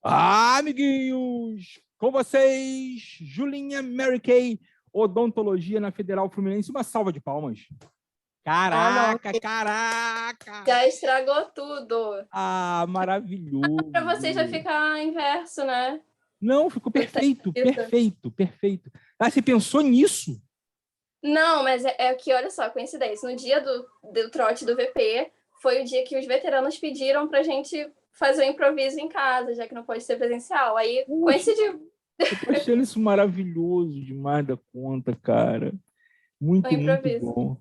Amiguinhos, com vocês, Julinha Mary Kay, odontologia na Federal Fluminense. Uma salva de palmas. Não. Caraca! Já estragou tudo. Maravilhoso. Para vocês vai ficar inverso, né? Não, ficou perfeito. Você pensou nisso? Não, mas é que, olha só, coincidência. No dia do trote do VP, foi o dia que os veteranos pediram pra gente fazer o improviso em casa, já que não pode ser presencial. Aí coincidiu. Eu tô achando isso maravilhoso demais da conta, cara. Muito bom.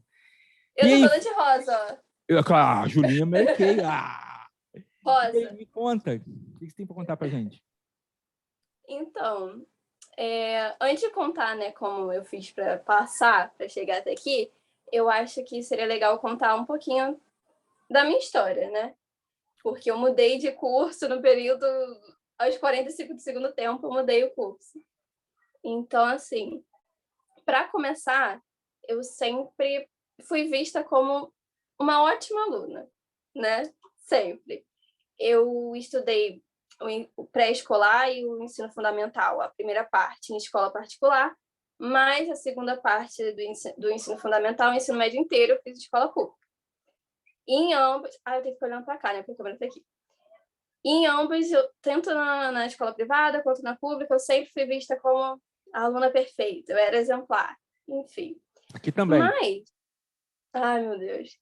Eu tô toda de rosa, ó. Julinha Mary Kay. Rosa. E aí, me conta, o que você tem para contar pra gente? Então, antes de contar, né, como eu fiz para passar, para chegar até aqui, eu acho que seria legal contar um pouquinho da minha história, né? Porque eu mudei de curso no período, aos 45 do segundo tempo, eu mudei o curso. Então, assim, para começar, eu sempre fui vista como uma ótima aluna, né? Sempre. Eu estudei o pré-escolar e o ensino fundamental, a primeira parte em escola particular, mas a segunda parte do ensino fundamental, o ensino médio inteiro, eu fiz escola pública. Em ambos... eu tenho que ficar olhando para cá, né? Porque a câmera tá aqui. Em ambos, tanto na escola privada quanto na pública, eu sempre fui vista como a aluna perfeita, eu era exemplar, enfim. Aqui também. Ai, meu Deus.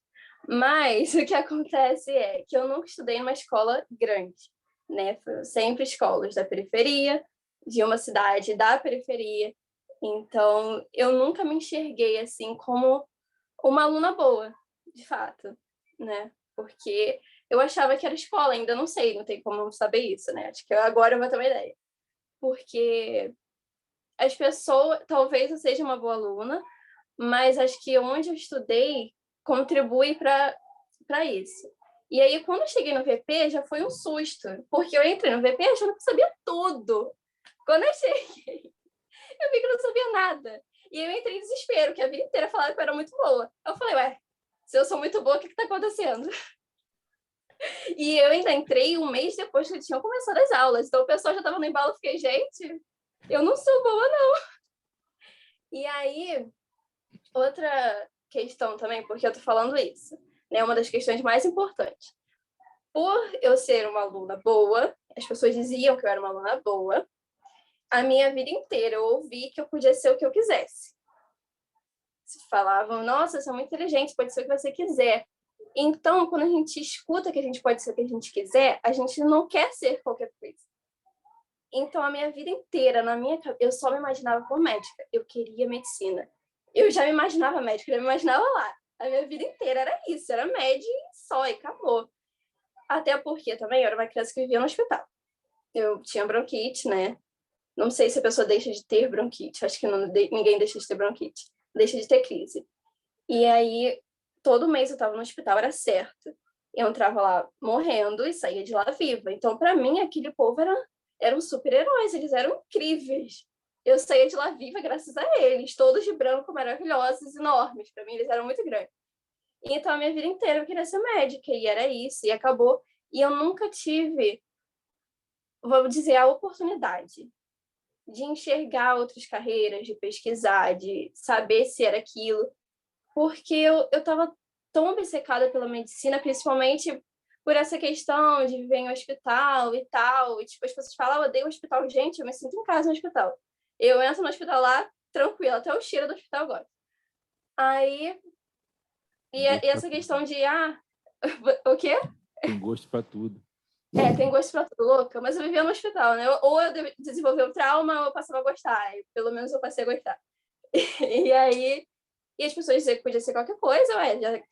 Mas o que acontece é que eu nunca estudei numa escola grande, né? Foram sempre escolas da periferia, de uma cidade da periferia. Então, eu nunca me enxerguei assim como uma aluna boa, de fato, né? Porque eu achava que era escola, ainda não sei, não tem como saber isso, né? Acho que agora eu vou ter uma ideia. Porque as pessoas, talvez eu seja uma boa aluna, mas acho que onde eu estudei contribui para isso. E aí, quando eu cheguei no VP, já foi um susto, porque eu entrei no VP achando que eu sabia tudo. Quando eu cheguei, eu vi que eu não sabia nada. E eu entrei em desespero, que a vida inteira falaram que eu era muito boa. Eu falei, ué, se eu sou muito boa, o que está acontecendo? E eu ainda entrei um mês depois que tinham começado as aulas. Então o pessoal já estava no embalo. Eu fiquei, gente, eu não sou boa, não. E aí, outra questão também, porque eu tô falando isso, né? Uma das questões mais importantes. Por eu ser uma aluna boa, as pessoas diziam que eu era uma aluna boa, a minha vida inteira eu ouvi que eu podia ser o que eu quisesse. Falavam, nossa, você é muito inteligente, pode ser o que você quiser. Então, quando a gente escuta que a gente pode ser o que a gente quiser, a gente não quer ser qualquer coisa. Então, a minha vida inteira, eu só me imaginava como médica. Eu queria medicina. Eu já me imaginava médica, eu já me imaginava lá. A minha vida inteira era isso, era médica só, e acabou. Até porque também eu era uma criança que vivia no hospital. Eu tinha bronquite, né? Não sei se a pessoa deixa de ter bronquite, acho que ninguém deixa de ter bronquite. Deixa de ter crise. E aí, todo mês eu estava no hospital, era certo. Eu entrava lá morrendo e saía de lá viva. Então, para mim, aquele povo eram super-heróis, eles eram incríveis. Eu saía de lá viva graças a eles, todos de branco, maravilhosos, enormes. Para mim, eles eram muito grandes. Então, a minha vida inteira eu queria ser médica, e era isso, e acabou. E eu nunca tive, vamos dizer, a oportunidade de enxergar outras carreiras, de pesquisar, de saber se era aquilo, porque eu estava tão obcecada pela medicina, principalmente por essa questão de viver em um hospital e tal. E, tipo, as pessoas falam, eu odeio o hospital. Gente, eu me sinto em casa no hospital. Eu entro no hospital lá, tranquila, até o cheiro do hospital agora. Aí... E essa questão de, o quê? Tem gosto para tudo. Tem gosto pra tudo, louca. Mas eu vivia no hospital, né? Ou eu desenvolvi um trauma, ou eu passava a gostar. E pelo menos eu passei a gostar. E aí... E as pessoas diziam que podia ser qualquer coisa,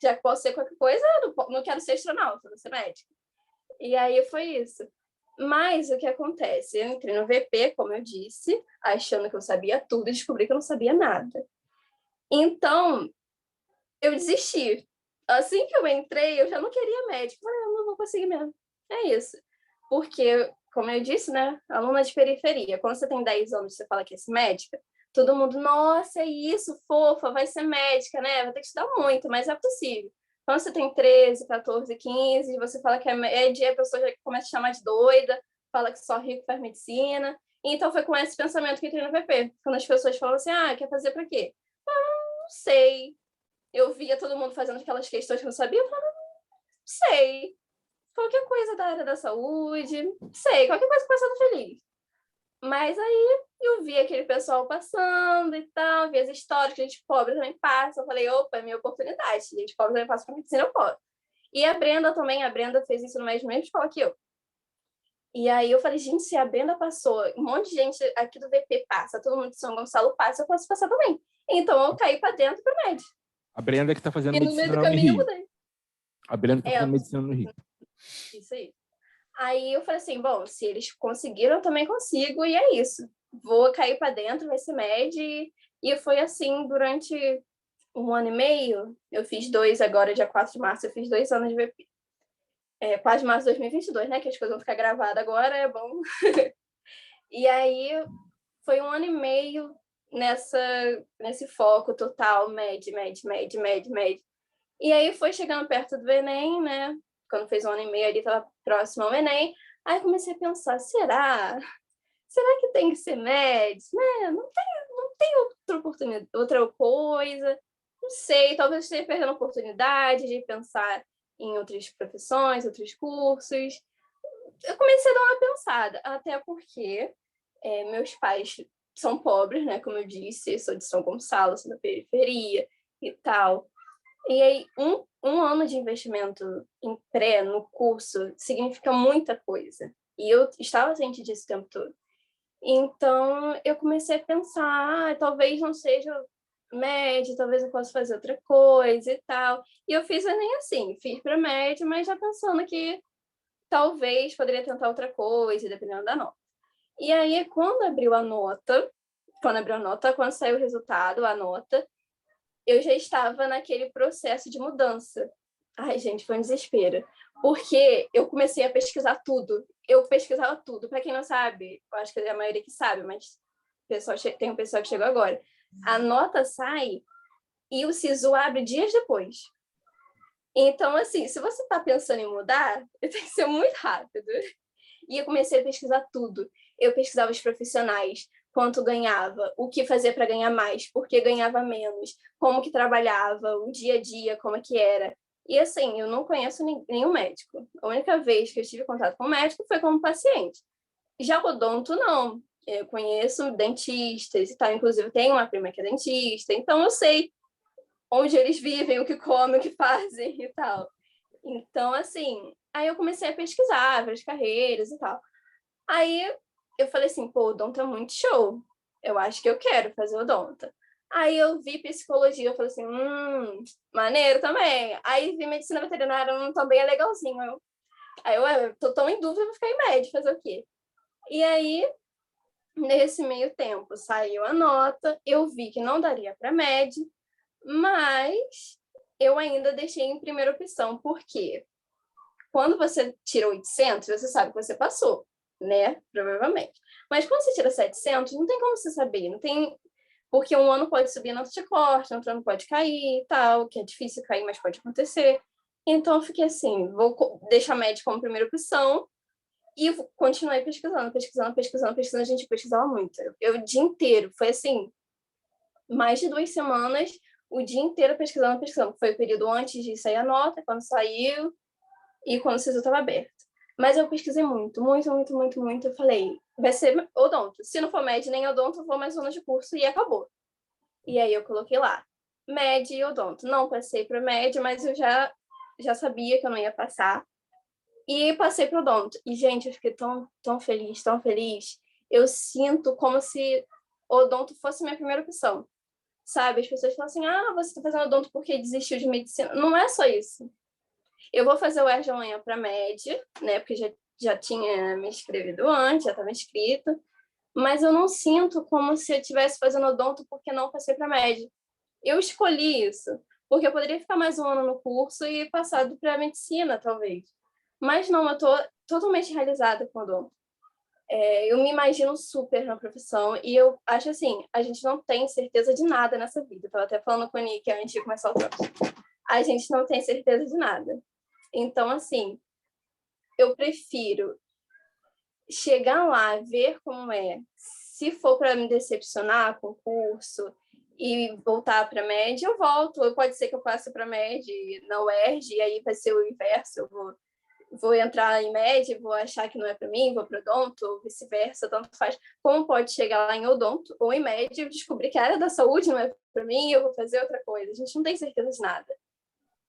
já que posso ser qualquer coisa, não quero ser astronauta, vou ser médica. E aí foi isso. Mas o que acontece? Eu entrei no VP, como eu disse, achando que eu sabia tudo, e descobri que eu não sabia nada. Então, eu desisti. Assim que eu entrei, eu já não queria médico. Falei, eu não vou conseguir mesmo. É isso. Porque, como eu disse, né? Aluna de periferia. Quando você tem 10 anos, você fala que é médica, todo mundo, nossa, é isso, fofa, vai ser médica, né? Vai ter que estudar muito, mas é possível. Quando você tem 13, 14, 15, você fala que é média, a pessoa já começa a chamar de doida, fala que só rico faz medicina. Então foi com esse pensamento que entrei no VP. Quando as pessoas falam assim, quer fazer para quê? Não sei. Eu via todo mundo fazendo aquelas questões que eu não sabia, eu falava, não sei. Qualquer coisa da área da saúde, não sei, qualquer coisa passando feliz. Mas aí eu vi aquele pessoal passando e tal, vi as histórias que a gente pobre também passa. Eu falei, opa, é minha oportunidade. Gente pobre também passa para medicina, eu posso. E a Brenda também, a Brenda fez isso no mesma escola que eu. E aí eu falei, gente, se a Brenda passou, um monte de gente aqui do VP passa, todo mundo de São Gonçalo passa, eu posso passar também. Então eu caí para dentro para MED. A Brenda que está fazendo E no meio medicina do na caminho eu Unirio. mudei. A Brenda que está fazendo medicina no Rio. Isso aí. Aí eu falei assim, bom, se eles conseguiram, eu também consigo, e é isso. Vou cair para dentro, vai ser MED. E foi assim durante 1 ano e meio. Eu fiz 2 agora, dia 4 de março, eu fiz 2 anos de VP. 4 de março de 2022, né? Que as coisas vão ficar gravadas agora, é bom. E aí foi 1 ano e meio nesse foco total, MED. E aí foi chegando perto do Enem, né? Quando fez 1 ano e meio, ali estava próximo ao Enem. Aí comecei a pensar, será que tem que ser MED? Né? Não tem outra oportunidade, outra coisa. Não sei, talvez eu esteja perdendo a oportunidade de pensar em outras profissões, outros cursos. Eu comecei a dar uma pensada, até porque meus pais são pobres, né? Como eu disse, sou de São Gonçalo, sou da periferia e tal. E aí, um ano de investimento em pré, no curso, significa muita coisa. E eu estava ciente disso o tempo todo. Então, eu comecei a pensar, talvez não seja médio, talvez eu possa fazer outra coisa e tal. E eu fiz o Enem assim, fiz para médio, mas já pensando que talvez poderia tentar outra coisa, dependendo da nota. E aí, quando saiu o resultado, a nota, eu já estava naquele processo de mudança. Ai, gente, foi um desespero. Porque eu comecei a pesquisar tudo. Eu pesquisava tudo. Para quem não sabe, eu acho que é a maioria que sabe, mas tem um pessoal que chegou agora. A nota sai e o SISU abre dias depois. Então, assim, se você está pensando em mudar, tem que ser muito rápido. E eu comecei a pesquisar tudo. Eu pesquisava os profissionais, quanto ganhava, o que fazer para ganhar mais, por que ganhava menos, como que trabalhava, o dia a dia, como é que era. E assim, eu não conheço nenhum médico. A única vez que eu tive contato com um médico foi como paciente. Já o odonto, não. Eu conheço dentistas e tal. Inclusive, tenho uma prima que é dentista, então eu sei onde eles vivem, o que comem, o que fazem e tal. Então, assim, aí eu comecei a pesquisar várias carreiras e tal. Aí eu falei assim, pô, odonto é muito show. Eu acho que eu quero fazer odonto. Aí eu vi psicologia, eu falei assim, maneiro também. Aí vi medicina veterinária, também é legalzinho. Eu tô tão em dúvida, vou ficar em médio, fazer o quê? E aí, nesse meio tempo, saiu a nota, eu vi que não daria para médio, mas eu ainda deixei em primeira opção, porque quando você tira 800, você sabe que você passou, né? Provavelmente. Mas quando você tira 700, não tem como você saber, não tem... Porque um ano pode subir, não te corta, outro ano pode cair e tal, que é difícil cair, mas pode acontecer. Então, eu fiquei assim, vou deixar médico como primeira opção e continuei pesquisando. A gente pesquisava muito. Eu o dia inteiro, foi assim, mais de 2 semanas, o dia inteiro pesquisando. Foi o período antes de sair a nota, quando saiu, e quando o SISU estava aberto. Mas eu pesquisei muito. Eu falei, vai ser odonto. Se não for MED nem odonto, eu vou mais zona de curso e acabou. E aí eu coloquei lá, MED e odonto. Não passei para MED, mas eu já sabia que eu não ia passar. E passei para odonto. E, gente, eu fiquei tão feliz, tão feliz. Eu sinto como se odonto fosse minha primeira opção. Sabe? As pessoas falam assim, você está fazendo odonto porque desistiu de medicina. Não é só isso. Eu vou fazer o ERG amanhã para MED, né? Porque já tinha me inscrevido antes, já estava inscrita. Mas eu não sinto como se eu estivesse fazendo odonto porque não passei para MED. Eu escolhi isso, porque eu poderia ficar mais 1 ano no curso e passado para medicina, talvez. Mas não, eu estou totalmente realizada com odonto. Eu me imagino super na profissão e eu acho assim, a gente não tem certeza de nada nessa vida. Eu estava até falando com a Nick antes de começar o troço. A gente não tem certeza de nada. Então, assim, eu prefiro chegar lá, ver como é, se for para me decepcionar com o curso e voltar para a média, eu volto. Ou pode ser que eu passe para a média na UERJ, e aí vai ser o inverso, eu vou entrar em média, vou achar que não é para mim, vou para odonto, ou vice-versa, tanto faz. Como pode chegar lá em odonto ou em média e descobrir que a área da saúde não é para mim e eu vou fazer outra coisa. A gente não tem certeza de nada.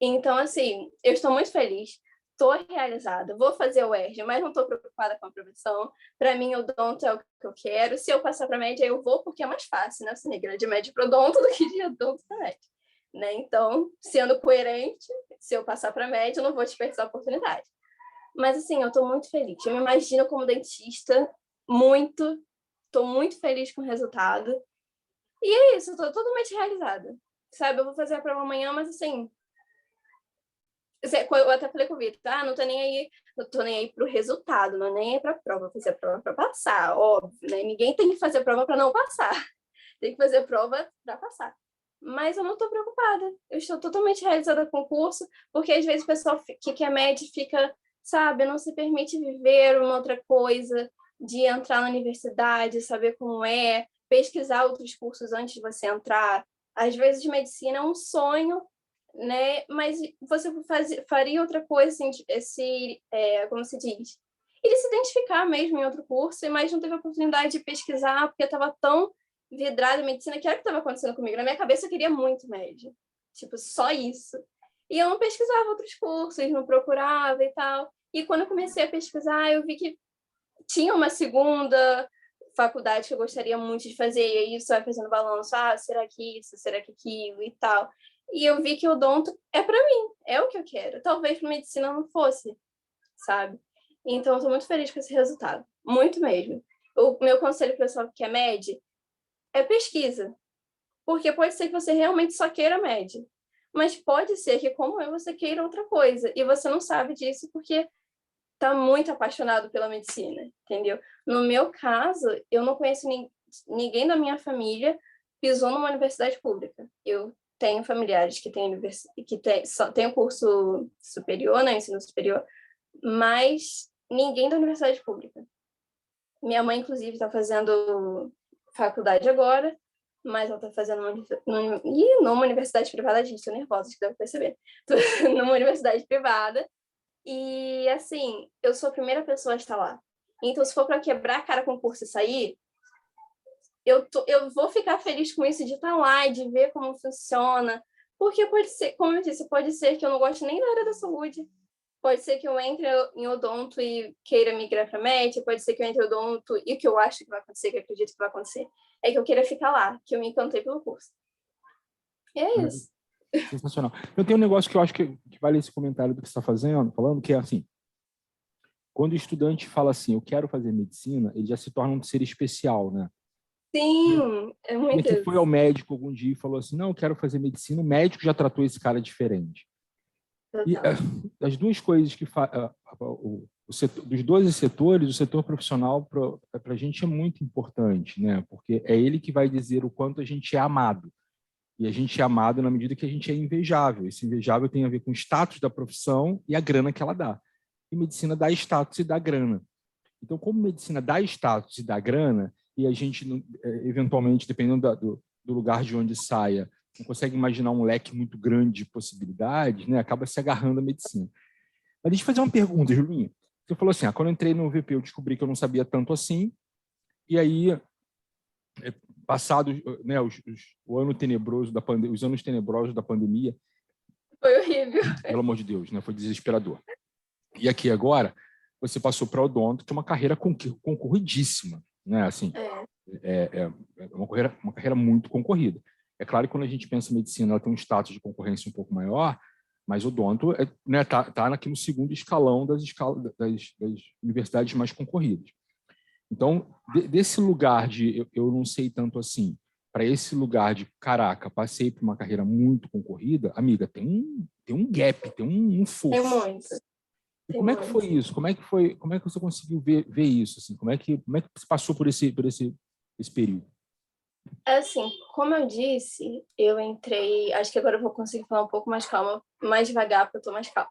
Então, assim, eu estou muito feliz, estou realizada, vou fazer o UERJ, mas não estou preocupada com a aprovação. Para mim, odonto é o que eu quero. Se eu passar para média, eu vou, porque é mais fácil, né? Você migra de média para odonto do que de odonto para média. Né? Então, sendo coerente, se eu passar para média, eu não vou desperdiçar a oportunidade. Mas, assim, eu estou muito feliz. Eu me imagino como dentista, muito. Estou muito feliz com o resultado. E é isso, estou totalmente realizada. Sabe, eu vou fazer a prova amanhã, mas, assim, eu até falei com o Vitor, não tô nem aí, não tô nem aí pro resultado, não nem aí pra prova, fazer a prova para passar, óbvio, né? Ninguém tem que fazer prova para não passar, tem que fazer prova para passar. Mas eu não tô preocupada, eu estou totalmente realizada com o curso, porque às vezes o pessoal que quer médio fica, sabe, não se permite viver uma outra coisa, de entrar na universidade, saber como é, pesquisar outros cursos antes de você entrar. Às vezes medicina é um sonho, né? Mas você faria outra coisa, assim, como se diz? Ele se identificar mesmo em outro curso, mas não teve a oportunidade de pesquisar, porque estava tão vidrado em medicina, que era o que estava acontecendo comigo. Na minha cabeça, eu queria muito médio. Tipo, só isso. E eu não pesquisava outros cursos, não procurava e tal. E quando eu comecei a pesquisar, eu vi que tinha uma segunda faculdade que eu gostaria muito de fazer, e aí isso vai fazendo balanço, será que isso, será que aquilo e tal. E eu vi que o odonto é para mim, é o que eu quero. Talvez para medicina não fosse, sabe? Então, eu estou muito feliz com esse resultado, muito mesmo. O meu conselho para o pessoal que é médio é pesquisa, porque pode ser que você realmente só queira médio, mas pode ser que, como eu, você queira outra coisa, e você não sabe disso porque tá muito apaixonado pela medicina, entendeu? No meu caso, eu não conheço ninguém da minha família pisou numa universidade pública. Eu tenho familiares que têm só tem o curso superior, né, ensino superior, mas ninguém da universidade pública. Minha mãe, inclusive, está fazendo faculdade agora, mas ela está fazendo numa universidade privada, gente, tô nervosa, acho que deve perceber. Tô numa universidade privada. E, assim, eu sou a primeira pessoa a estar lá. Então, se for para quebrar a cara com o curso e sair, eu vou ficar feliz com isso de estar lá e de ver como funciona. Porque pode ser, como eu disse, pode ser que eu não goste nem da área da saúde. Pode ser que eu entre em odonto e queira migrar para médica. Pode ser que eu entre em odonto e o que eu acho que vai acontecer, que eu acredito que vai acontecer, é que eu queira ficar lá, que eu me encantei pelo curso. E é isso. Sensacional. Eu tenho um negócio que eu acho que vale esse comentário do que você está falando, que é assim, quando o estudante fala assim, eu quero fazer medicina, ele já se torna um ser especial, né? Sim, é E muito aqui isso. foi ao médico algum dia e falou assim, não, eu quero fazer medicina, o médico já tratou esse cara diferente. E as duas coisas que dos 12 setores, o setor profissional para a gente é muito importante, né? Porque é ele que vai dizer o quanto a gente é amado. E a gente é amado na medida que a gente é invejável. Esse invejável tem a ver com o status da profissão e a grana que ela dá. E medicina dá status e dá grana. Então, como medicina dá status e dá grana, e a gente, eventualmente, dependendo do lugar de onde saia, não consegue imaginar um leque muito grande de possibilidades, né? Acaba se agarrando à medicina. Mas deixa eu fazer uma pergunta, Julinha. Você falou assim, quando eu entrei no VP, eu descobri que eu não sabia tanto assim, e aí, passado, né, o ano tenebroso da pandemia, os anos tenebrosos da pandemia, foi horrível. Pelo amor de Deus, né? Foi desesperador. E aqui agora, você passou para odonto, que é uma carreira concorridíssima, né? Assim, é uma carreira muito concorrida. É claro que quando a gente pensa em medicina, ela tem um status de concorrência um pouco maior, mas o odonto né, tá aqui no segundo escalão das universidades mais concorridas. Então, desse lugar de eu não sei tanto assim, para esse lugar de, caraca, passei por uma carreira muito concorrida, amiga, tem um gap, tem um fosso. Tem muito. E como é que foi isso? Como é que você conseguiu ver isso? Assim? Como é que você passou por esse período? Assim, como eu disse, eu entrei. Acho que agora eu vou conseguir falar um pouco mais calma, mais devagar, porque eu tô mais calma.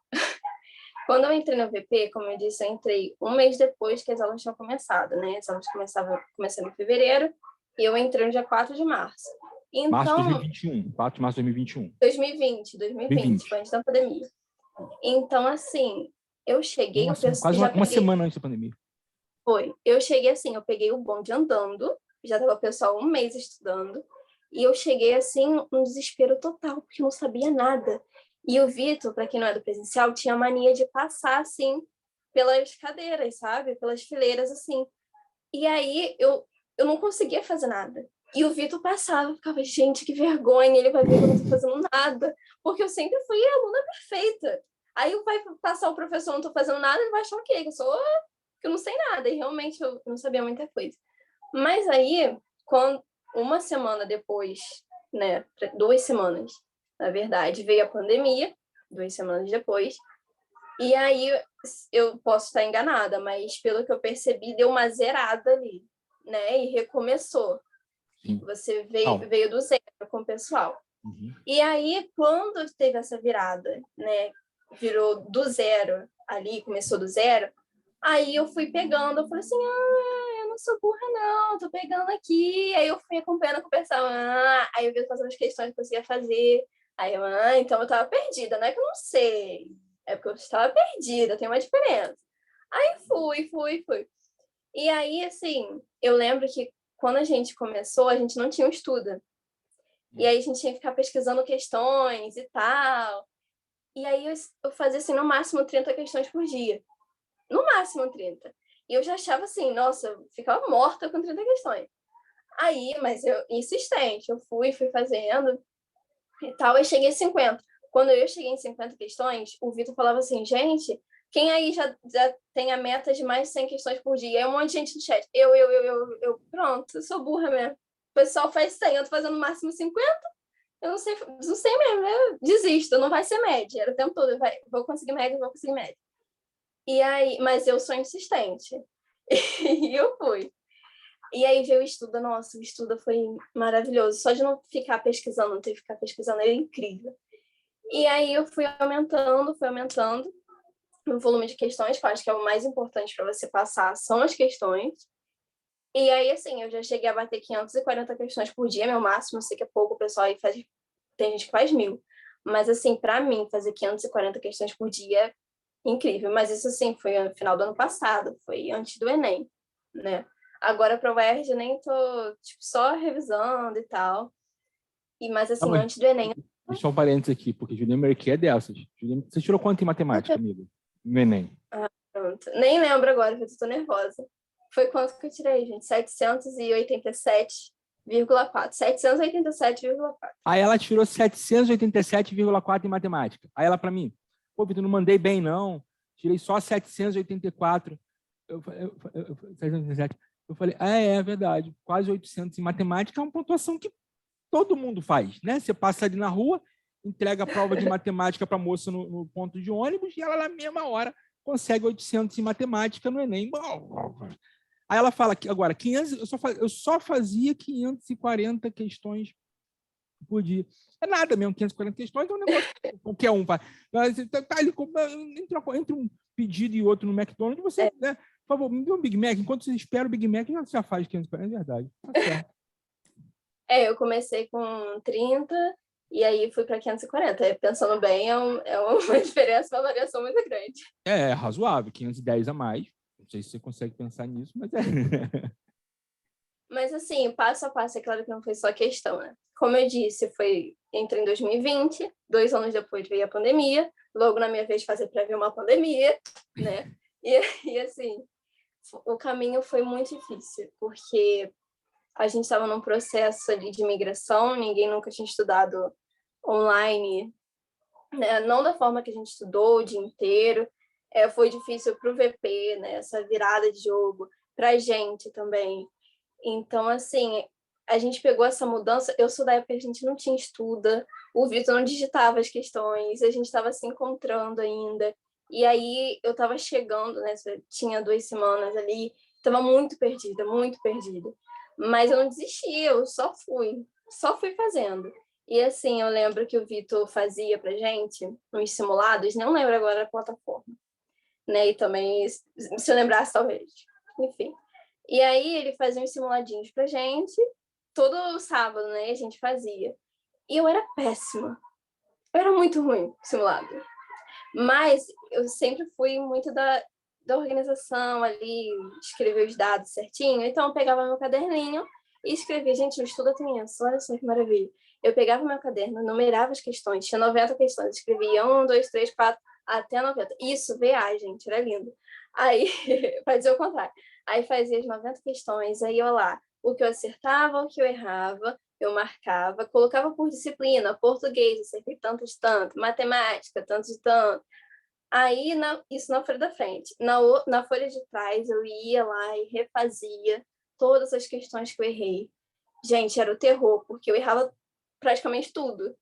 Quando eu entrei no VP, como eu disse, eu entrei um mês depois que as aulas tinham começado, né? As aulas começaram em fevereiro e eu entrei no dia 4 de março. Março de Então, 2021, 4 de março de 2021. 2020, foi antes da pandemia. Então, assim, eu cheguei, Quase uma semana antes da pandemia. Eu cheguei assim, eu peguei o bonde andando, já estava o pessoal um mês estudando, e eu cheguei assim, num desespero total, porque eu não sabia nada. E o Vitor, para quem não é do presencial, tinha mania de passar assim pelas cadeiras, sabe? Pelas fileiras assim. E aí eu não conseguia fazer nada. E o Vitor passava, eu ficava, gente, que vergonha, ele vai ver que eu não estou fazendo nada, porque eu sempre fui a aluna perfeita. Aí vai passar o professor, não estou fazendo nada, ele vai achar o quê? Que eu não sei nada, e realmente eu não sabia muita coisa. Mas aí, uma semana depois, né, 2 semanas, na verdade, veio a pandemia, 2 semanas depois, e aí eu posso estar enganada, mas pelo que eu percebi, deu uma zerada ali, né, e recomeçou. Sim. Você veio do zero com o pessoal. Uhum. E aí, quando teve essa virada, né, virou do zero ali, começou do zero, aí eu fui pegando, eu falei assim, eu não sou burra não, tô pegando aqui. Aí eu fui acompanhando, conversando, aí eu vi fazendo as questões que eu conseguia fazer. Aí eu, então eu tava perdida, não é que eu não sei, é porque eu estava perdida, tem uma diferença. Aí fui. E aí, assim, eu lembro que quando a gente começou, a gente não tinha um estudo. E aí a gente tinha que ficar pesquisando questões e tal. E aí eu fazia, assim, no máximo 30 questões por dia. No máximo 30. E eu já achava assim, nossa, eu ficava morta com 30 questões. Aí, mas eu, insistente, eu fui fazendo e tal, e cheguei a 50. Quando eu cheguei em 50 questões, o Vitor falava assim, gente, quem aí já tem a meta de mais de 100 questões por dia? Aí um monte de gente no chat. Pronto, eu sou burra mesmo. O pessoal faz 100, eu tô fazendo no máximo 50. Eu não sei mesmo, eu desisto, não vai ser média. Era o tempo todo, vou conseguir média, vou conseguir média. E aí, mas eu sou insistente. E eu fui. E aí veio o estudo, nossa, o estudo foi maravilhoso. Só de não ficar pesquisando, não ter que ficar pesquisando, era incrível. E aí eu fui aumentando o volume de questões, que eu acho que é o mais importante para você passar, são as questões. E aí, assim, eu já cheguei a bater 540 questões por dia, meu máximo, eu sei que é pouco, o pessoal aí faz, tem gente que faz 1000. Mas, assim, para mim, fazer 540 questões por dia incrível, mas isso assim foi no final do ano passado, foi antes do Enem, né? Agora para o UERJ nem tô tipo só revisando e tal. Mas assim, antes do Enem, deixa um parênteses aqui, porque Juliana Merquier é dessas. Você tirou quanto em matemática, amigo? No Enem? Pronto. Nem lembro agora, porque eu tô nervosa. Foi quanto que eu tirei, gente? 787,4. 787,4. Aí ela tirou 787,4 em matemática. Aí ela para mim, pô, Vitor, não mandei bem não, tirei só 784. Eu falei, é verdade, quase 800 em matemática é uma pontuação que todo mundo faz, né? Você passa ali na rua, entrega a prova de matemática para a moça no ponto de ônibus e ela na mesma hora consegue 800 em matemática no Enem. Aí ela fala que agora 500, eu só fazia 540 questões por dia. É nada mesmo, 540 questões é um negócio que qualquer um faz. Tá ali, entre um pedido e outro no McDonald's, você, né? Por favor, me dê um Big Mac. Enquanto você espera o Big Mac, já faz 540, é verdade. Tá certo. Eu comecei com 30 e aí fui para 540. Pensando bem, é uma diferença, uma variação muito grande. É razoável, 510 a mais. Não sei se você consegue pensar nisso, mas é. Mas assim, passo a passo, é claro que não foi só questão, né? Como eu disse, entrei em 2020, 2 anos depois veio a pandemia, logo na minha vez fazer prévia uma pandemia, né? E assim, o caminho foi muito difícil, porque a gente estava num processo ali de migração, ninguém nunca tinha estudado online, né? Não da forma que a gente estudou o dia inteiro. Foi difícil para o VP, né? Essa virada de jogo, para a gente também. Então, assim, a gente pegou essa mudança. Eu sou da época que a gente não tinha estuda, o Vitor não digitava as questões, a gente estava se encontrando ainda. E aí eu estava chegando, né? Tinha 2 semanas ali, estava muito perdida, muito perdida. Mas eu não desisti, eu só fui fazendo. E assim, eu lembro que o Vitor fazia pra gente uns simulados, não lembro agora a plataforma, né? E também, se eu lembrasse, talvez. Enfim. E aí ele fazia uns simuladinhos pra gente, todo sábado, né? A gente fazia. E eu era péssima. Eu era muito ruim simulado. Mas eu sempre fui muito da organização ali, escrever os dados certinho. Então eu pegava meu caderninho e escrevia. Gente, o estudo tem isso, olha só que maravilha. Eu pegava meu caderno, numerava as questões, tinha 90 questões, escrevia 1, 2, 3, 4, até 90. Isso, VA, gente, era lindo. Aí, fazia o contrário. Aí fazia as 90 questões, aí eu lá, o que eu acertava, o que eu errava, eu marcava, colocava por disciplina, português, acertei tanto de tanto, matemática, tanto de tanto. Aí, isso na folha da frente. Na folha de trás, eu ia lá e refazia todas as questões que eu errei. Gente, era o terror, porque eu errava praticamente tudo.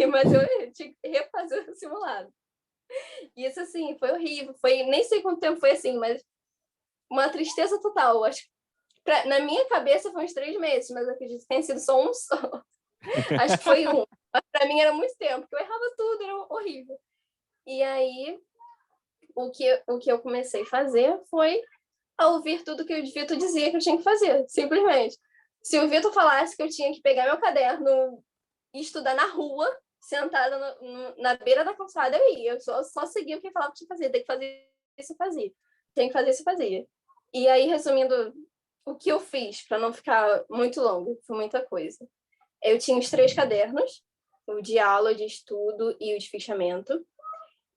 Mas eu tinha que refazer o simulado. E isso, assim, foi horrível. Foi, nem sei quanto tempo foi assim, mas uma tristeza total. Acho que na minha cabeça foi uns 3 meses, mas eu acredito que tenha sido só um só. Acho que foi um. Mas para mim era muito tempo, porque eu errava tudo, era horrível. E aí, o que eu comecei a fazer foi a ouvir tudo que o Vitor dizia que eu tinha que fazer, simplesmente. Se o Vitor falasse que eu tinha que pegar meu caderno e estudar na rua, sentada na beira da calçada, eu ia. Eu só seguia o que ele falava que tinha que fazer. Tem que fazer isso, eu fazia. Tem que fazer isso, eu fazia. E aí, resumindo o que eu fiz, para não ficar muito longo, foi muita coisa. Eu tinha os 3 cadernos, o de aula, o de estudo e o de fichamento.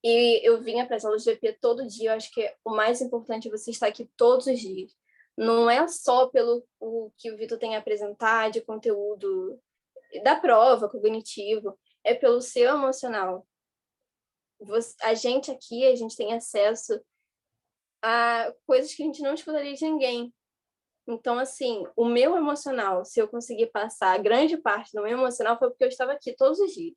E eu vinha para as aulas de EP todo dia. Eu acho que o mais importante é você estar aqui todos os dias. Não é só pelo o que o Vitor tem a apresentar de conteúdo da prova, cognitivo, é pelo seu emocional. A gente aqui, a gente tem acesso a coisas que a gente não escutaria de ninguém. Então, assim, o meu emocional, se eu conseguir passar grande parte do meu emocional, foi porque eu estava aqui todos os dias,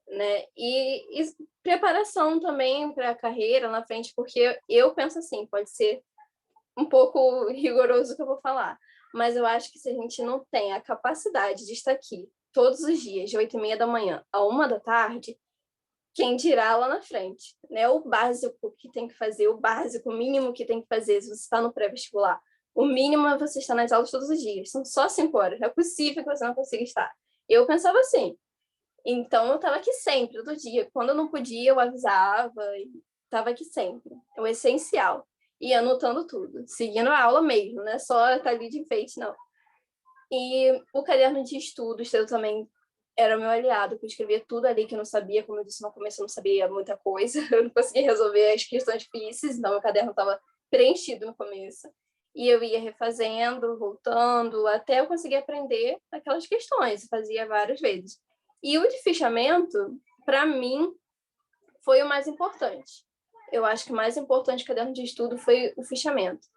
né? E preparação também para a carreira na frente, porque eu penso assim, pode ser um pouco rigoroso o que eu vou falar, mas eu acho que se a gente não tem a capacidade de estar aqui todos os dias, de 8h30 da manhã a 1 da tarde, quem dirá lá na frente, né? O básico que tem que fazer, o básico, o mínimo que tem que fazer se você está no pré-vestibular. O mínimo é você estar nas aulas todos os dias. São só 5 horas. É possível que você não consiga estar. Eu pensava assim. Então, eu estava aqui sempre, todo dia. Quando eu não podia, eu avisava. Estava aqui sempre. É o essencial. E anotando tudo. Seguindo a aula mesmo, né? Só estar ali de enfeite, não. E o caderno de estudos, eu também era o meu aliado, que eu escrevia tudo ali que eu não sabia. Como eu disse no começo, eu não sabia muita coisa. Eu não conseguia resolver as questões difíceis, então meu caderno estava preenchido no começo. E eu ia refazendo, voltando, até eu conseguir aprender aquelas questões. Eu fazia várias vezes. E o de fichamento, para mim, foi o mais importante. Eu acho que o mais importante do caderno de estudo foi o fichamento.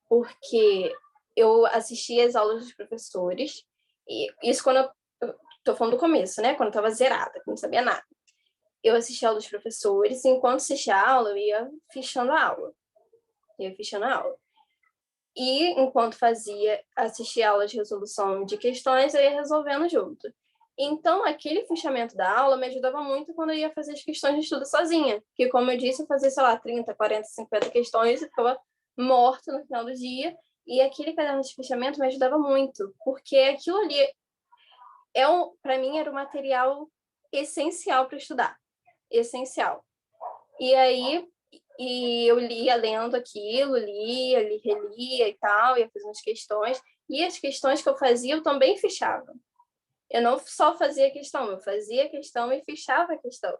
Porque eu assistia às aulas dos professores, e isso quando eu tô falando do começo, né? Quando eu tava zerada, que não sabia nada. Eu assistia a aula dos professores, e enquanto assistia a aula, eu ia fichando a aula. E enquanto assistia a aula de resolução de questões, eu ia resolvendo junto. Então, aquele fichamento da aula me ajudava muito quando eu ia fazer as questões de estudo sozinha. Porque, como eu disse, eu fazia, sei lá, 30, 40, 50 questões e ficava morta no final do dia. E aquele caderno de fechamento me ajudava muito, porque aquilo ali, para mim, era o material essencial para estudar. Essencial. E aí, eu lia lendo aquilo, relia e tal, ia fazendo as questões. E as questões que eu fazia, eu também fichava. Eu não só fazia questão, eu fazia questão e fichava a questão.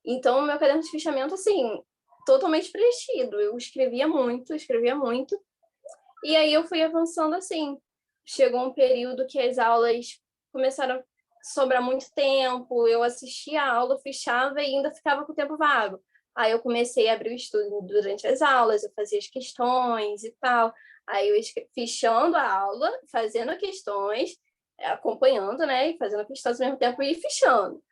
Então, o meu caderno de fichamento, assim, totalmente preenchido. Eu escrevia muito. E aí eu fui avançando assim. Chegou um período que as aulas começaram a sobrar muito tempo, eu assistia a aula, fichava e ainda ficava com o tempo vago. Aí eu comecei a abrir o estudo durante as aulas, eu fazia as questões e tal. Aí eu fichando a aula, fazendo questões, acompanhando, né, e fazendo questões ao mesmo tempo e fichando.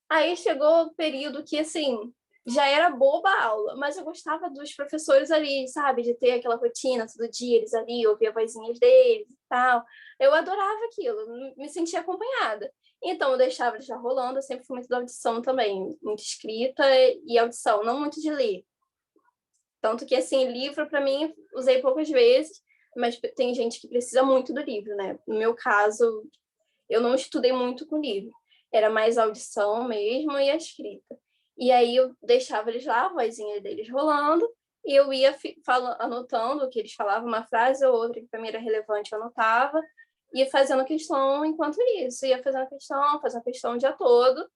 Aí chegou o período que, assim, já era boba a aula, mas eu gostava dos professores ali, sabe? De ter aquela rotina todo dia, eles ali, ouvir as vozinhas deles e tal. Eu adorava aquilo, me sentia acompanhada. Então, eu deixava de estar rolando, eu sempre fui muito da audição também, muito escrita e audição, não muito de ler. Tanto que, assim, livro, para mim, usei poucas vezes, mas tem gente que precisa muito do livro, né? No meu caso, eu não estudei muito com livro. Era mais audição mesmo e a escrita. E aí eu deixava eles lá, a vozinha deles rolando, e eu ia anotando o que eles falavam, uma frase ou outra que para mim era relevante, eu anotava, ia fazendo questão enquanto isso, ia fazendo questão o dia todo,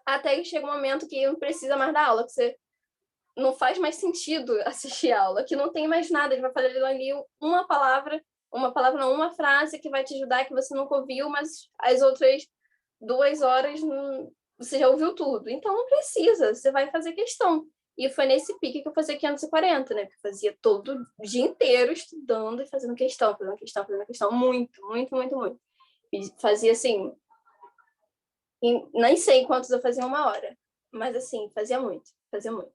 até que chega um momento que não precisa mais da aula, que você não faz mais sentido assistir a aula, que não tem mais nada, ele vai fazer ali uma palavra não, uma frase que vai te ajudar, que você nunca ouviu, mas as outras 2 horas você já ouviu tudo. Então não precisa, você vai fazer questão. E foi nesse pique que eu fazia 540, né? Que eu fazia todo o dia inteiro estudando e fazendo questão, muito, muito, muito, muito. E fazia assim, nem sei quantos eu fazia uma hora, mas assim, fazia muito, fazia muito.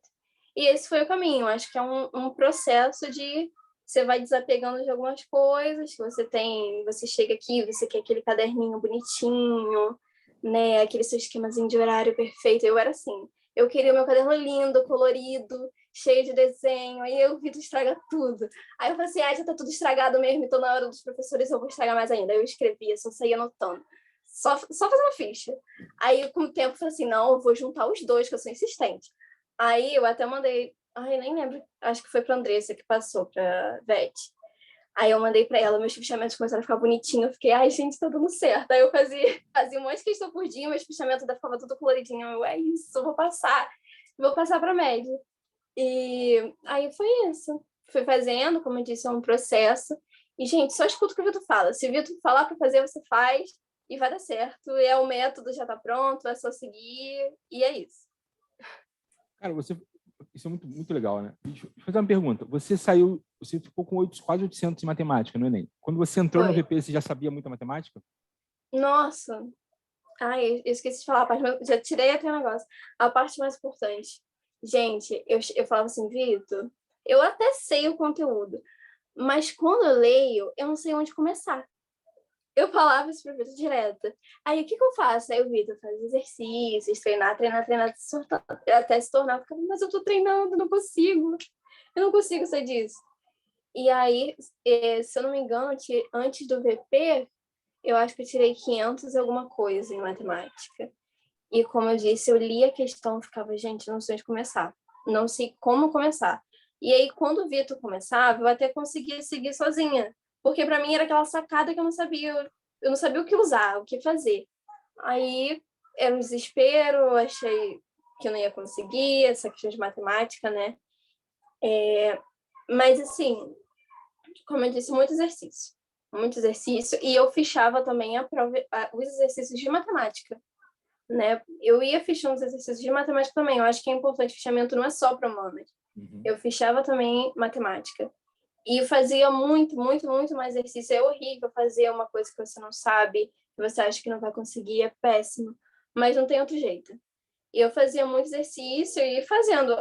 E esse foi o caminho, eu acho que é um processo de você vai desapegando de algumas coisas que você tem, você chega aqui, você quer aquele caderninho bonitinho, né, aquele seu esquemazinho de horário perfeito. Eu era assim, eu queria o meu caderno lindo, colorido, cheio de desenho, aí o Vitor estraga tudo. Aí eu falei assim, já tá tudo estragado mesmo, então na hora dos professores eu vou estragar mais ainda. Aí eu escrevia, só saía anotando. Só fazendo ficha. Aí, com o tempo, eu falei assim, não, eu vou juntar os dois, que eu sou insistente. Aí, eu até mandei, nem lembro, acho que foi pra Andressa que passou, pra Vete. Aí, eu mandei pra ela, meus fichamentos começaram a ficar bonitinhos. Eu fiquei, gente, tá dando certo. Aí, eu fazia um monte de questão por dia, meus fichamentos ficava tudo coloridinho. Eu, é isso, eu vou passar pra média. E aí, foi isso. Fui fazendo, como eu disse, é um processo. E, gente, só escuta o que o Vitor fala. Se o Vitor falar pra fazer, você faz. E vai dar certo. O método já tá pronto, é só seguir. E é isso. Cara, isso é muito, muito legal, né? Deixa eu fazer uma pergunta. Você ficou com quase 800 em matemática no Enem. Quando você entrou no VP, você já sabia muita matemática? Nossa. Eu esqueci de falar a parte, já tirei até o negócio. A parte mais importante. Gente, eu falava assim, Vitor, eu até sei o conteúdo, mas quando eu leio, eu não sei onde começar. Eu falava isso pro Vitor direto. Aí, o que eu faço? Aí o Vitor faz exercícios, treinar, até se tornar. Mas eu tô treinando, não consigo. Eu não consigo sair disso. E aí, se eu não me engano, antes do VP, eu acho que eu tirei 500 e alguma coisa em matemática. E como eu disse, eu li a questão e ficava, gente, não sei onde começar. Não sei como começar. E aí, quando o Vitor começava, eu até conseguia seguir sozinha. Porque para mim era aquela sacada que eu não sabia o que usar, o que fazer. Aí era um desespero, eu achei que eu não ia conseguir, essa questão de matemática, né? Mas assim, como eu disse, muito exercício. Muito exercício. E eu fichava também os exercícios de matemática, né? Eu ia fichando os exercícios de matemática também. Eu acho que é importante, fichamento não é só para humanas. Uhum. Eu fichava também matemática. E fazia muito, muito, muito mais exercício. É horrível fazer uma coisa que você não sabe, que você acha que não vai conseguir, é péssimo. Mas não tem outro jeito. E eu fazia muito exercício e fazendo.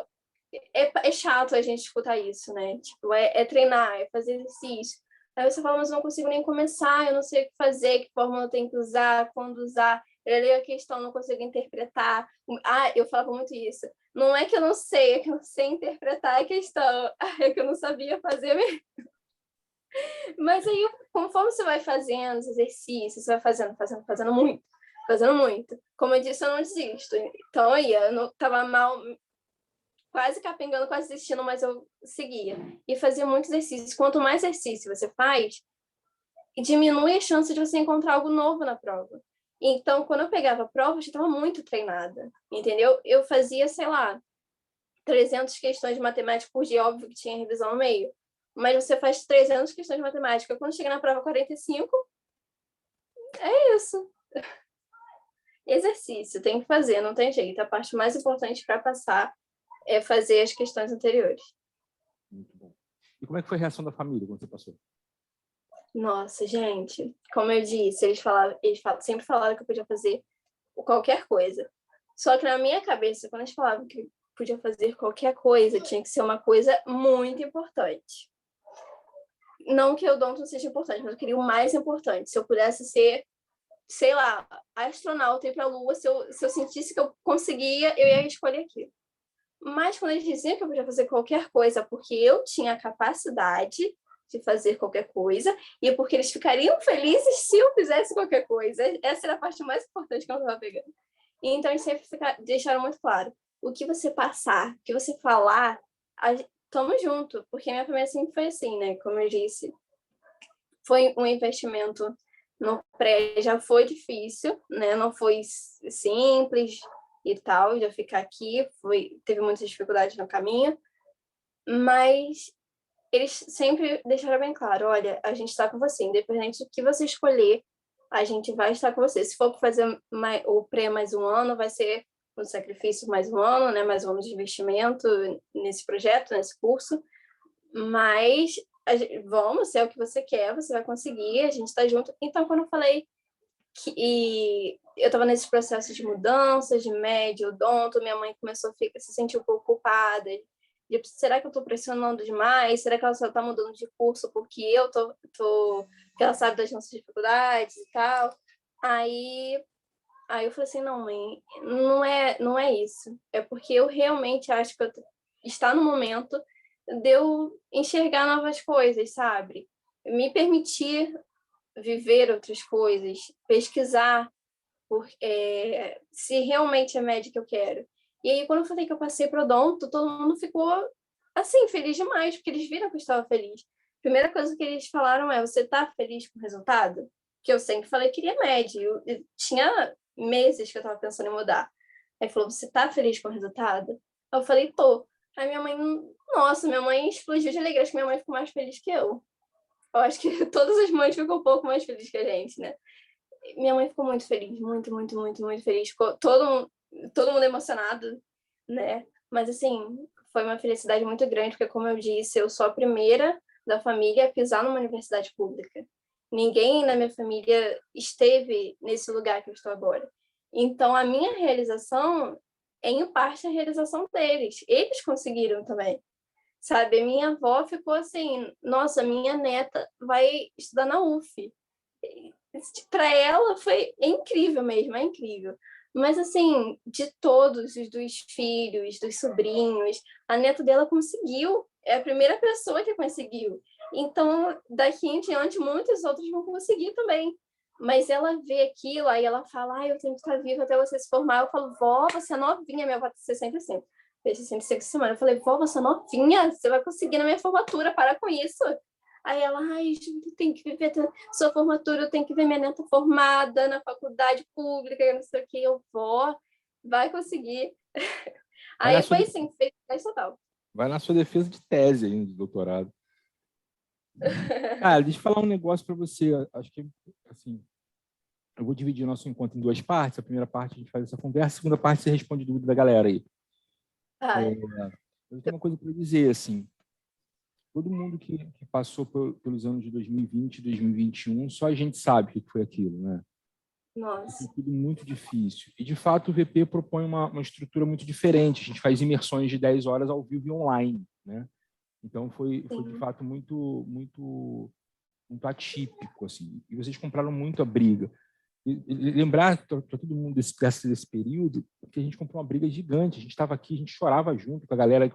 É chato a gente escutar isso, né? Tipo, é treinar, é fazer exercício. Aí você fala, mas eu não consigo nem começar, eu não sei o que fazer, que fórmula eu tenho que usar, quando usar. Eu leio a questão, não consigo interpretar. Eu falava muito isso. Não é que eu não sei, é que eu não sei interpretar a questão. É que eu não sabia fazer mesmo. Mas aí, conforme você vai fazendo os exercícios, você vai fazendo muito. Fazendo muito. Como eu disse, eu não desisto. Então, eu não estava mal, quase capengando, quase desistindo, mas eu seguia. E fazia muito exercício. Quanto mais exercício você faz, diminui a chance de você encontrar algo novo na prova. Então, quando eu pegava a prova, eu já estava muito treinada, entendeu? Eu fazia, sei lá, 300 questões de matemática por dia, óbvio que tinha revisão no meio, mas você faz 300 questões de matemática. Quando chega na prova 45, é isso. Exercício, tem que fazer, não tem jeito. A parte mais importante para passar é fazer as questões anteriores. Muito bom. E como é que foi a reação da família quando você passou? Nossa, gente, como eu disse, eles sempre falaram que eu podia fazer qualquer coisa. Só que na minha cabeça, quando eles falavam que podia fazer qualquer coisa, tinha que ser uma coisa muito importante. Não que o odonto não seja importante, mas eu queria o mais importante. Se eu pudesse ser, sei lá, astronauta, ir para a Lua, se eu sentisse que eu conseguia, eu ia escolher aquilo. Mas quando eles diziam que eu podia fazer qualquer coisa porque eu tinha a capacidade de fazer qualquer coisa e porque eles ficariam felizes se eu fizesse qualquer coisa. Essa era a parte mais importante que eu estava pegando. Então, eles sempre deixaram muito claro. O que você passar, o que você falar, tamo junto. Porque minha família sempre foi assim, né? Como eu disse, foi um investimento no pré, já foi difícil, né? Não foi simples e tal, já ficar aqui, teve muitas dificuldades no caminho, mas eles sempre deixaram bem claro, olha, a gente está com você, independente do que você escolher, a gente vai estar com você. Se for para fazer o pré mais um ano, vai ser um sacrifício mais um ano, né? Mais um ano de investimento nesse projeto, nesse curso, mas vamos, se é o que você quer, você vai conseguir, a gente está junto. Então, quando eu falei que eu estava nesse processo de mudança, de médio, odonto, minha mãe começou a se sentir um pouco culpada. Será que eu estou pressionando demais? Será que ela só está mudando de curso porque eu porque ela sabe das nossas dificuldades e tal? Aí eu falei assim, não, mãe, não é isso. É porque eu realmente acho que está no momento de eu enxergar novas coisas, sabe? Me permitir viver outras coisas, pesquisar se realmente é médica que eu quero. E aí, quando eu falei que eu passei para odonto, todo mundo ficou, assim, feliz demais, porque eles viram que eu estava feliz. Primeira coisa que eles falaram é, você está feliz com o resultado? Que eu sempre falei que queria médio. Eu tinha meses que eu estava pensando em mudar. Aí falou, você está feliz com o resultado? Aí eu falei, tô. Aí minha mãe, nossa, minha mãe explodiu de alegria, acho que minha mãe ficou mais feliz que eu. Eu acho que todas as mães ficam um pouco mais felizes que a gente, né? Minha mãe ficou muito feliz, muito, muito, muito, muito feliz. Ficou todo mundo emocionado, né? Mas, assim, foi uma felicidade muito grande, porque, como eu disse, eu sou a primeira da família a pisar numa universidade pública. Ninguém na minha família esteve nesse lugar que eu estou agora. Então, a minha realização é, em parte, a realização deles. Eles conseguiram também. Sabe, a minha avó ficou assim, nossa, minha neta vai estudar na UF. Para ela foi incrível mesmo, é incrível. Mas assim, de todos os dos filhos, dos sobrinhos, a neta dela conseguiu, é a primeira pessoa que conseguiu. Então, daqui em diante, muitos outros vão conseguir também. Mas ela vê aquilo, aí ela fala, eu tenho que estar viva até você se formar. Eu falo, vó, você é novinha, minha avó tem 65. Fez 65 semanas. Eu falei, vó, você é novinha, você vai conseguir na minha formatura, para com isso. Aí ela, Júlia, tem que viver sua formatura, eu tenho que ver minha neta formada na faculdade pública, não sei o que, eu vou, vai conseguir. Aí foi assim, felicidade total. Vai na sua defesa de tese ainda, de doutorado. Deixa eu falar um negócio para você. Acho que, assim, eu vou dividir o nosso encontro em duas partes. A primeira parte a gente faz essa conversa, a segunda parte você responde dúvida da galera aí. Eu tenho uma coisa para dizer, assim, todo mundo que passou pelos anos de 2020 e 2021, só a gente sabe o que foi aquilo, né? Nossa. Foi tudo muito difícil. E, de fato, o VP propõe uma estrutura muito diferente. A gente faz imersões de 10 horas ao vivo e online, né? Então, foi de fato, muito, muito, muito atípico, assim. E vocês compraram muito a briga. E lembrar para todo mundo desse período que a gente comprou uma briga gigante. A gente estava aqui, a gente chorava junto com a galera,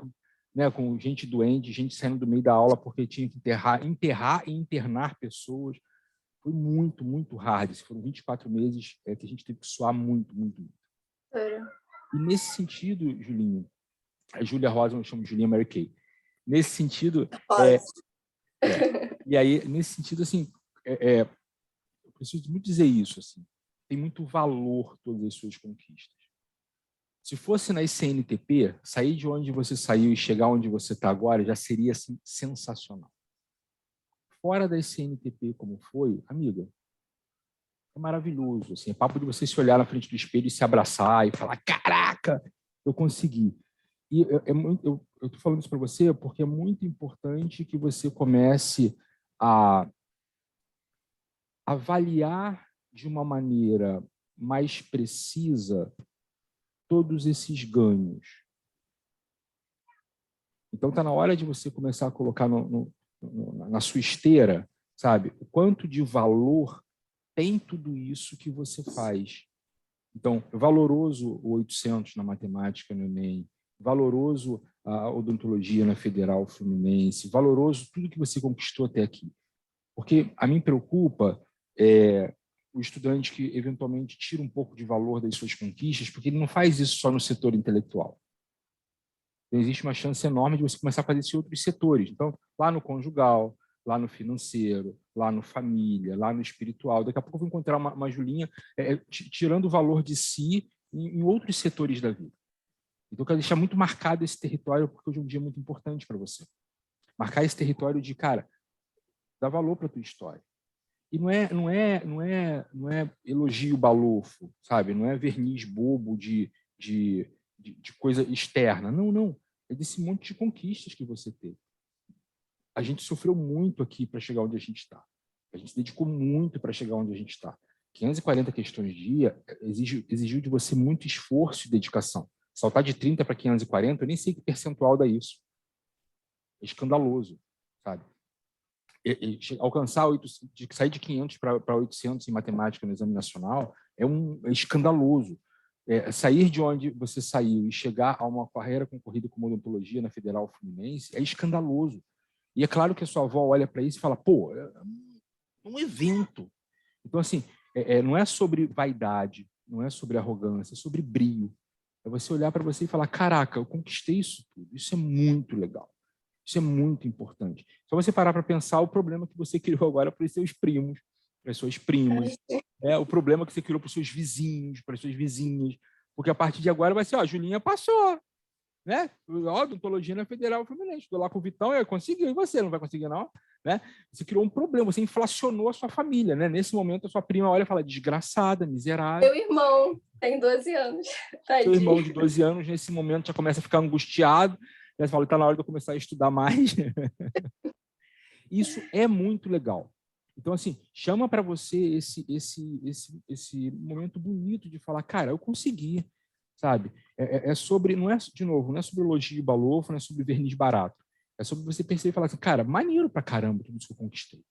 né, com gente doente, gente saindo do meio da aula porque tinha que enterrar e internar pessoas. Foi muito, muito hard. Foram 24 meses que a gente teve que suar muito, muito, muito. E nesse sentido, Julinho, a Júlia Rosa, eu chamo de Julinha Mary Kay. Nesse sentido, e aí, nesse sentido, assim, eu preciso muito dizer isso, assim, tem muito valor todas as suas conquistas. Se fosse na ICNTP, sair de onde você saiu e chegar onde você está agora já seria, assim, sensacional. Fora da ICNTP, como foi, amiga, é maravilhoso, assim, é papo de você se olhar na frente do espelho e se abraçar e falar, caraca, eu consegui. E eu estou falando isso para você porque é muito importante que você comece a avaliar de uma maneira mais precisa todos esses ganhos. Então, está na hora de você começar a colocar na sua esteira, sabe, o quanto de valor tem tudo isso que você faz. Então, é valoroso o 800 na matemática, no Enem, valoroso a odontologia na Federal Fluminense, valoroso tudo que você conquistou até aqui. Porque a mim preocupa o estudante que eventualmente tira um pouco de valor das suas conquistas, porque ele não faz isso só no setor intelectual. Então, existe uma chance enorme de você começar a fazer isso em outros setores. Então, lá no conjugal, lá no financeiro, lá no família, lá no espiritual. Daqui a pouco eu vou encontrar uma Julinha tirando o valor de si em outros setores da vida. Então, eu quero deixar muito marcado esse território, porque hoje é um dia muito importante para você. Marcar esse território de, cara, dá valor para a tua história. E não é elogio balofo, sabe? Não é verniz bobo de coisa externa. Não. É desse monte de conquistas que você teve. A gente sofreu muito aqui para chegar onde a gente está. A gente se dedicou muito para chegar onde a gente está. 540 questões dia exigiu de você muito esforço e dedicação. Saltar de 30 para 540, eu nem sei que percentual dá isso. É escandaloso, sabe? Alcançar sair de 500 para 800 em matemática no exame nacional é escandaloso. Sair de onde você saiu e chegar a uma carreira concorrida como odontologia na Federal Fluminense é escandaloso. E é claro que a sua avó olha para isso e fala, pô, é um evento. Então, assim, não é sobre vaidade, não é sobre arrogância, é sobre brio. É você olhar para você e falar, caraca, eu conquistei isso tudo, isso é muito legal. Isso é muito importante. Só você parar para pensar o problema que você criou agora para os seus primos, para as suas primas, o problema que você criou para os seus vizinhos, para as suas vizinhas, porque a partir de agora vai ser, a Julinha passou, né? Odontologia na Federal Fluminense, estou lá com o Vitão, conseguiu, e você não vai conseguir não, né? Você criou um problema, você inflacionou a sua família, né? Nesse momento a sua prima olha e fala, desgraçada, miserável. Meu irmão tem 12 anos. Seu irmão de 12 anos, nesse momento, já começa a ficar angustiado, você fala, está na hora de eu começar a estudar mais. Isso é muito legal. Então, assim, chama para você esse momento bonito de falar, cara, eu consegui, sabe? Sobre, não é, de novo, não é sobre elogio balofo, não é sobre verniz barato. É sobre você perceber e falar assim, cara, maneiro pra caramba tudo isso que eu conquistei.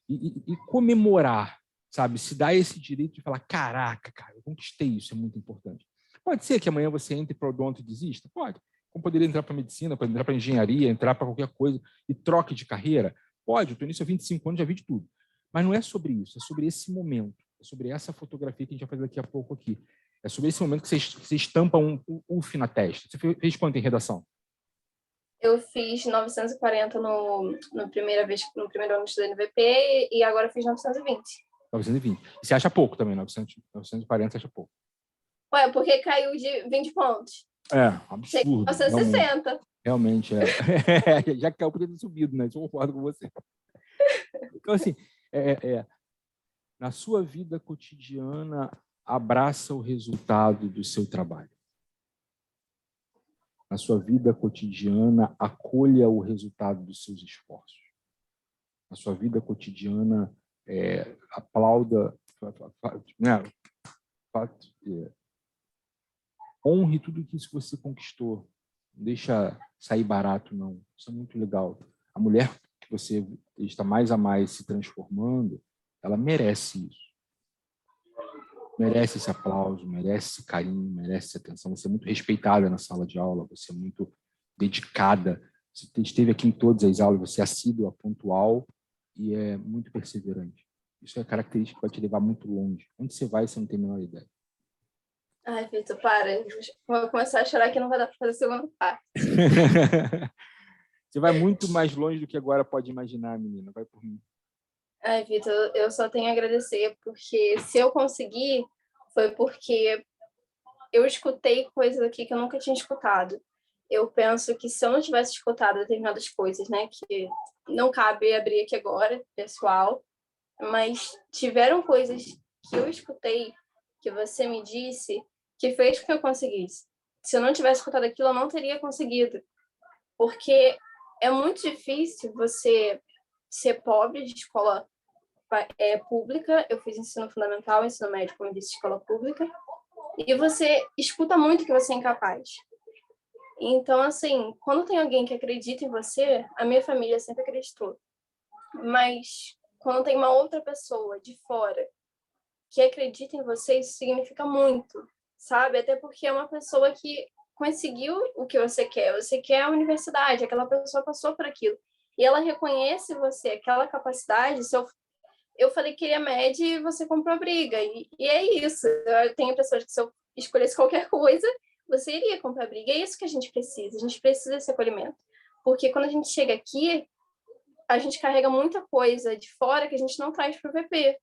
E comemorar, sabe? Se dar esse direito de falar, caraca, cara, eu conquistei isso, é muito importante. Pode ser que amanhã você entre para o odonto e desista? Pode. Como poderia entrar para medicina, pode entrar para engenharia, entrar para qualquer coisa e troque de carreira? Pode, eu estou nisso há 25 anos, já vi de tudo. Mas não é sobre isso, é sobre esse momento, é sobre essa fotografia que a gente vai fazer daqui a pouco aqui. É sobre esse momento que você estampa um UF na testa. Você fez quanto em redação? Eu fiz 940 no primeiro ano de NVP e agora eu fiz 920. 920. E você acha pouco também, 940 você acha pouco. Ué, porque caiu de 20 pontos. Absurdo. 960. Realmente, já caiu, podia ter subido, né? Eu concordo com você. Então, assim, na sua vida cotidiana, abraça o resultado do seu trabalho. Na sua vida cotidiana, acolha o resultado dos seus esforços. Na sua vida cotidiana, aplauda, né? Honre tudo que isso você conquistou. Não deixa sair barato, não. Isso é muito legal. A mulher que você está mais a mais se transformando, ela merece isso. Merece esse aplauso, merece esse carinho, merece essa atenção. Você é muito respeitada na sala de aula, você é muito dedicada. Você esteve aqui em todas as aulas, você é assídua, pontual e é muito perseverante. Isso é característica que vai te levar muito longe. Onde você vai, você não tem a menor ideia. Ai, Vitor, para. Vou começar a chorar que não vai dar para fazer a segunda parte. Você vai muito mais longe do que agora pode imaginar, menina. Vai por mim. Ai, Vitor, eu só tenho a agradecer, porque se eu conseguir, foi porque eu escutei coisas aqui que eu nunca tinha escutado. Eu penso que se eu não tivesse escutado determinadas coisas, né, que não cabe abrir aqui agora, pessoal, mas tiveram coisas que eu escutei, que você me disse, que fez com que eu conseguisse. Se eu não tivesse escutado aquilo, eu não teria conseguido. Porque é muito difícil você ser pobre de escola pública. Eu fiz ensino fundamental, ensino médio, como eu disse, escola pública. E você escuta muito que você é incapaz. Então, assim, quando tem alguém que acredita em você, a minha família sempre acreditou. Mas quando tem uma outra pessoa de fora que acredita em você, isso significa muito, sabe? Até porque é uma pessoa que conseguiu o que você quer a universidade, aquela pessoa passou por aquilo. E ela reconhece você, aquela capacidade. Se eu falei que queria média e você comprou a briga. E é isso. Eu tenho pessoas que se eu escolhesse qualquer coisa, você iria comprar a briga. É isso que a gente precisa. A gente precisa desse acolhimento. Porque quando a gente chega aqui, a gente carrega muita coisa de fora que a gente não traz para o VP.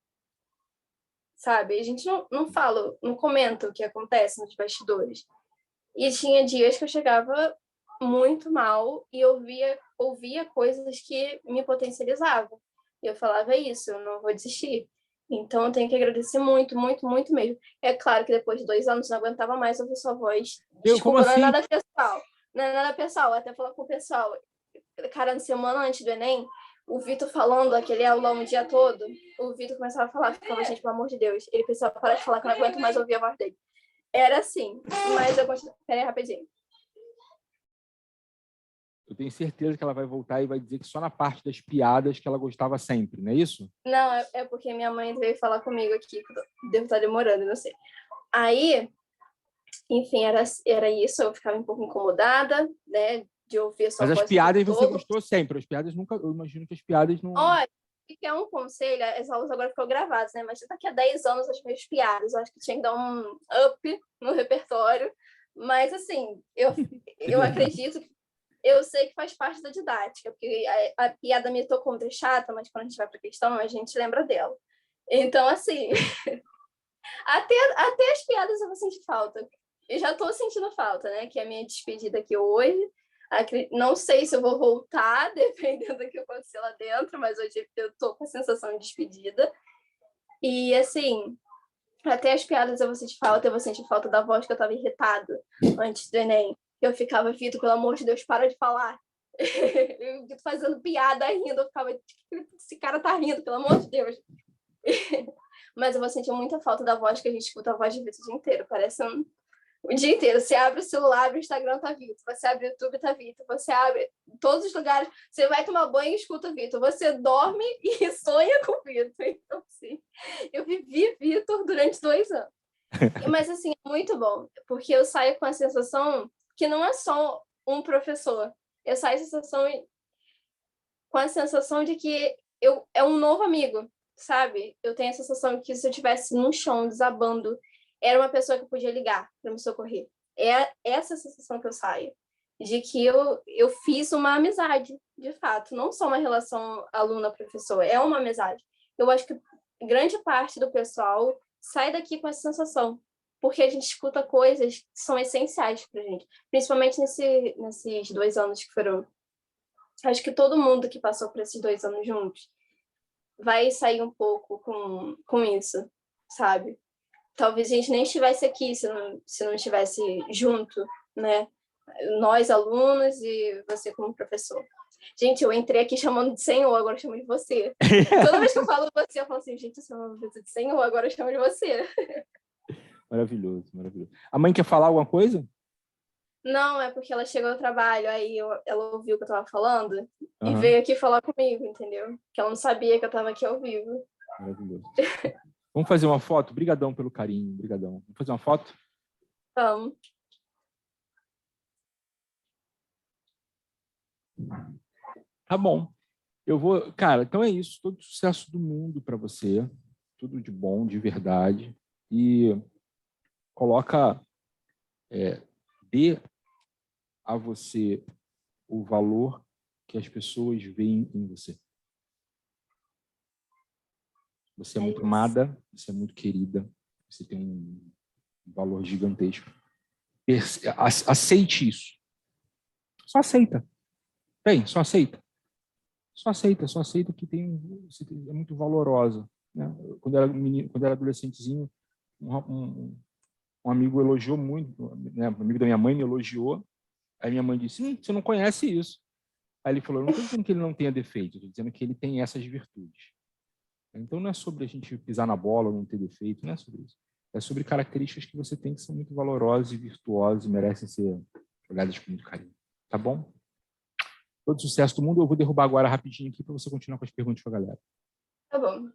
Sabe? A gente não fala, não comenta o que acontece nos bastidores. E tinha dias que eu chegava muito mal e ouvia coisas que me potencializavam. E eu falava, é isso, eu não vou desistir. Então, eu tenho que agradecer muito, muito, muito mesmo. É claro que depois de 2 anos não aguentava mais ouvir sua voz. Como Desculpa, assim? não é nada pessoal. Não é nada pessoal, até falar com o pessoal. Cara, na semana antes do Enem, o Vitor falando aquele aulão o dia todo, o Vitor começava a falar, ficava, gente, pelo amor de Deus, ele precisava parar de falar que eu não aguento mais ouvir a voz dele. Era assim, mas eu gosto... Peraí, rapidinho. Eu tenho certeza que ela vai voltar e vai dizer que só na parte das piadas que ela gostava sempre, não é isso? Não, é porque minha mãe veio falar comigo aqui, que devo estar demorando, não sei. Aí, enfim, era isso, eu ficava um pouco incomodada, né, de ouvir a sua Mas as voz piadas você todo. gostou sempre, as piadas nunca, eu imagino que as piadas não... Olha, que é um conselho, as aulas agora ficam gravadas, né, mas daqui a 10 anos as minhas piadas, eu acho que tinha que dar um up no repertório, mas assim, eu acredito que eu sei que faz parte da didática, porque a piada me tocou muito chata, mas quando a gente vai para a questão, a gente lembra dela. Então, assim, até as piadas eu vou sentir falta. Eu já estou sentindo falta, né? Que é a minha despedida aqui hoje. Não sei se eu vou voltar, dependendo do que acontecer lá dentro, mas hoje eu estou com a sensação de despedida. E, assim, até as piadas eu vou sentir falta da voz que eu estava irritada antes do Enem. Eu ficava, Vitor, pelo amor de Deus, para de falar. Eu fazendo piada, rindo, eu ficava, esse cara tá rindo, pelo amor de Deus. Mas eu vou sentir muita falta da voz que a gente escuta, a voz de Vitor o dia inteiro, parece o dia inteiro. Você abre o celular, abre o Instagram, tá Vitor. Você abre o YouTube, tá Vitor. Você abre todos os lugares, você vai tomar banho e escuta o Vitor. Você dorme e sonha com o Vitor. Então, sim, eu vivi Vitor durante 2 anos. Mas, assim, é muito bom, porque eu saio com a sensação que não é só um professor. Eu saio com a sensação de que é um novo amigo, sabe? Eu tenho a sensação que se eu estivesse no chão, desabando, era uma pessoa que eu podia ligar para me socorrer. É essa sensação que eu saio. De que eu fiz uma amizade, de fato. Não só uma relação aluna-professor, é uma amizade. Eu acho que grande parte do pessoal sai daqui com essa sensação, porque a gente escuta coisas que são essenciais para a gente, principalmente nesses 2 anos que foram. Acho que todo mundo que passou por esses 2 anos juntos vai sair um pouco com isso, sabe? Talvez a gente nem estivesse aqui se não estivesse junto, né? Nós, alunos, e você como professor. Gente, eu entrei aqui chamando de senhor, agora eu chamo de você. Toda vez que eu falo você, eu falo assim, gente, eu chamo você de senhor, agora eu chamo de você. Maravilhoso, maravilhoso. A mãe quer falar alguma coisa? Não, é porque ela chegou ao trabalho, aí ela ouviu o que eu tava falando e Aham. veio aqui falar comigo, entendeu? Que ela não sabia que eu tava aqui ao vivo. Maravilhoso. Vamos fazer uma foto? Obrigadão pelo carinho, obrigadão. Vamos fazer uma foto? Vamos. Tá bom. Eu vou... Cara, então é isso. Todo sucesso do mundo para você. Tudo de bom, de verdade. E coloca... dê a você o valor que as pessoas veem em você. Você é muito amada, você é muito querida, você tem um valor gigantesco. Aceite isso. Só aceita. Só aceita. Só aceita que você é muito valorosa. Né? Quando era adolescentezinho, um amigo elogiou muito, né? Um amigo da minha mãe me elogiou. Aí minha mãe disse, você não conhece isso. Aí ele falou, eu não estou dizendo que ele não tenha defeito, estou dizendo que ele tem essas virtudes. Então não é sobre a gente pisar na bola ou não ter defeito, não é sobre isso. É sobre características que você tem que são muito valorosas e virtuosas e merecem ser olhadas com muito carinho. Tá bom? Todo sucesso do mundo. Eu vou derrubar agora rapidinho aqui para você continuar com as perguntas para a galera. Tá bom.